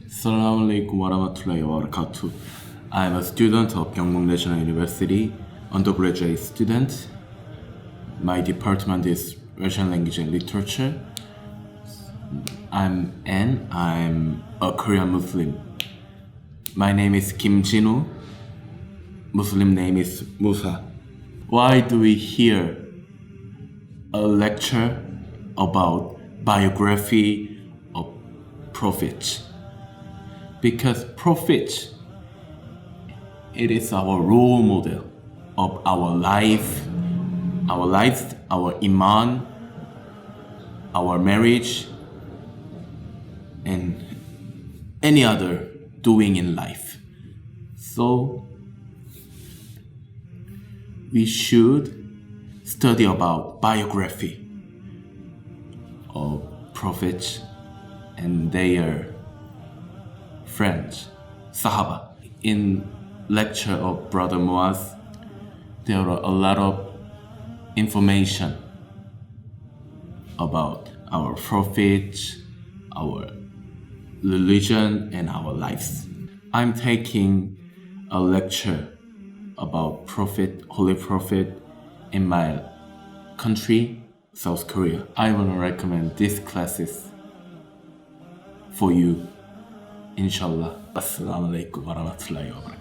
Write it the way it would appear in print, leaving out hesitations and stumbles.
Assalamu alaikum warahmatullahi wabarakatuh. I'm a student of Yeungnam University, undergraduate student. My department is Russian language and literature. I'm a Korean Muslim. My name is Jinu. Muslim name is Musa. Why do we hear a lecture about biography of prophets? Because prophet, it is our role model of our life, our iman, our marriage, and any other doing in life. So we should study about biography of prophets and their friends, Sahaba. In lecture of Brother Muaz, there are a lot of information about our prophets, our religion, and our lives. I'm taking a lecture about Holy Prophet in my country, South Korea. I want to recommend these classes for you. Inshallah. Assalamu alaikum warahmatullahi wabarakatuh.